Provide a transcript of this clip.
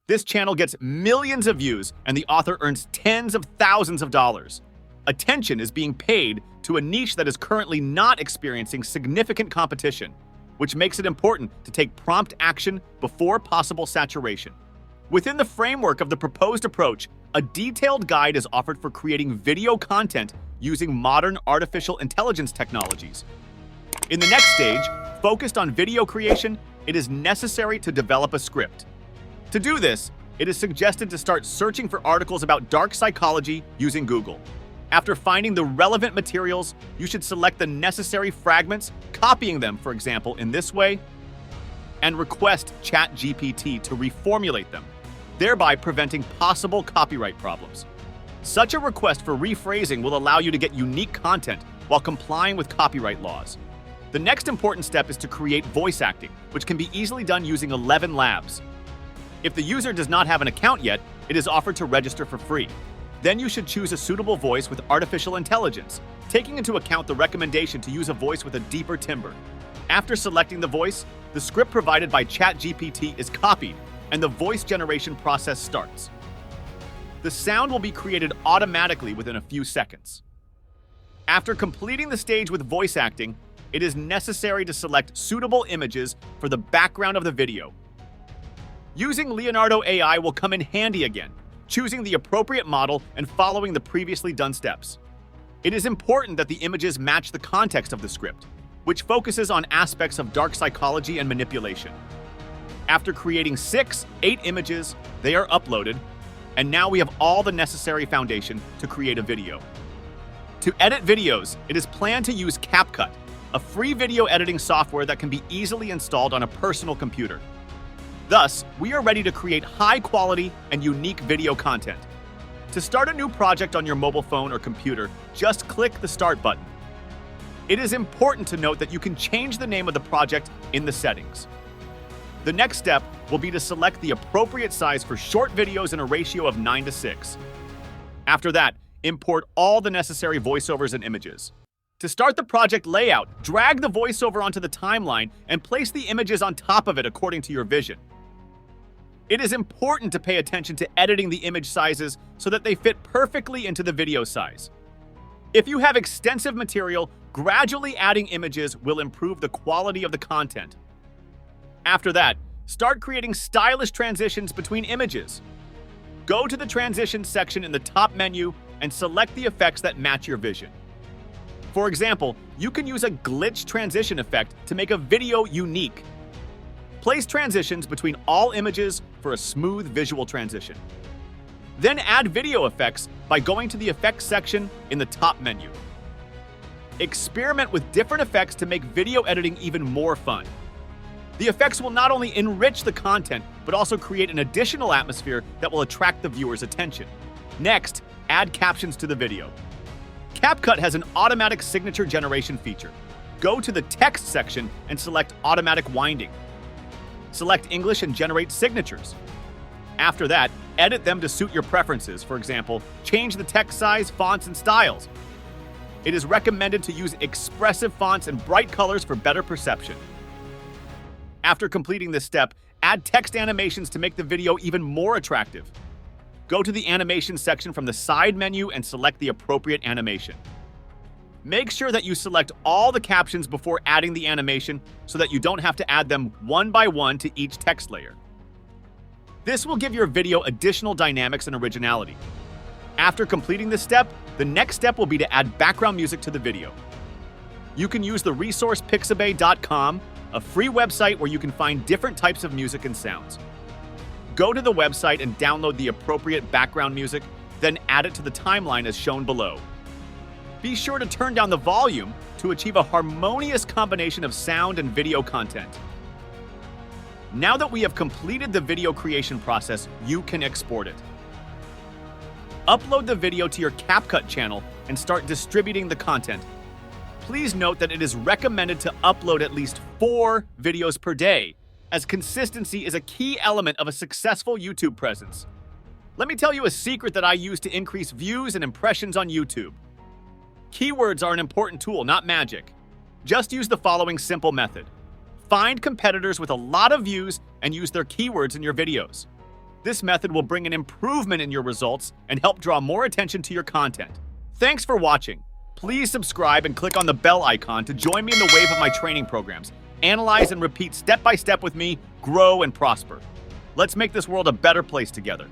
This channel gets millions of views, and the author earns tens of thousands of dollars. Attention is being paid to a niche that is currently not experiencing significant competition, which makes it important to take prompt action before possible saturation. Within the framework of the proposed approach, a detailed guide is offered for creating video content using modern artificial intelligence technologies. In the next stage, focused on video creation, it is necessary to develop a script. To do this, it is suggested to start searching for articles about dark psychology using Google. After finding the relevant materials, you should select the necessary fragments, copying them, for example, in this way, and request ChatGPT to reformulate them, thereby preventing possible copyright problems. Such a request for rephrasing will allow you to get unique content while complying with copyright laws. The next important step is to create voice acting, which can be easily done using 11 Labs. If the user does not have an account yet, it is offered to register for free. Then you should choose a suitable voice with artificial intelligence, taking into account the recommendation to use a voice with a deeper timbre. After selecting the voice, the script provided by ChatGPT is copied, and the voice generation process starts. The sound will be created automatically within a few seconds. After completing the stage with voice acting, it is necessary to select suitable images for the background of the video. Using Leonardo AI will come in handy again, choosing the appropriate model and following the previously done steps. It is important that the images match the context of the script, which focuses on aspects of dark psychology and manipulation. After creating 8 images, they are uploaded, and now we have all the necessary foundation to create a video. To edit videos, it is planned to use CapCut, a free video editing software that can be easily installed on a personal computer. Thus, we are ready to create high-quality and unique video content. To start a new project on your mobile phone or computer, just click the Start button. It is important to note that you can change the name of the project in the settings. The next step will be to select the appropriate size for short videos in a ratio of 9:6. After that, import all the necessary voiceovers and images. To start the project layout, drag the voiceover onto the timeline and place the images on top of it according to your vision. It is important to pay attention to editing the image sizes so that they fit perfectly into the video size. If you have extensive material, gradually adding images will improve the quality of the content. After that, start creating stylish transitions between images. Go to the Transitions section in the top menu and select the effects that match your vision. For example, you can use a glitch transition effect to make a video unique. Place transitions between all images for a smooth visual transition. Then add video effects by going to the Effects section in the top menu. Experiment with different effects to make video editing even more fun. The effects will not only enrich the content, but also create an additional atmosphere that will attract the viewer's attention. Next, add captions to the video. CapCut has an automatic signature generation feature. Go to the Text section and select Automatic Winding. Select English and generate signatures. After that, edit them to suit your preferences. For example, change the text size, fonts, and styles. It is recommended to use expressive fonts and bright colors for better perception. After completing this step, add text animations to make the video even more attractive. Go to the Animation section from the side menu and select the appropriate animation. Make sure that you select all the captions before adding the animation so that you don't have to add them one by one to each text layer. This will give your video additional dynamics and originality. After completing this step, the next step will be to add background music to the video. You can use the resource pixabay.com, a free website where you can find different types of music and sounds. Go to the website and download the appropriate background music, then add it to the timeline as shown below. Be sure to turn down the volume to achieve a harmonious combination of sound and video content. Now that we have completed the video creation process, you can export it. Upload the video to your CapCut channel and start distributing the content. Please note that it is recommended to upload at least 4 videos per day, as consistency is a key element of a successful YouTube presence. Let me tell you a secret that I use to increase views and impressions on YouTube. Keywords are an important tool, not magic. Just use the following simple method. Find competitors with a lot of views and use their keywords in your videos. This method will bring an improvement in your results and help draw more attention to your content. Thanks for watching. Please subscribe and click on the bell icon to join me in the wave of my training programs. Analyze and repeat step by step with me, grow and prosper. Let's make this world a better place together.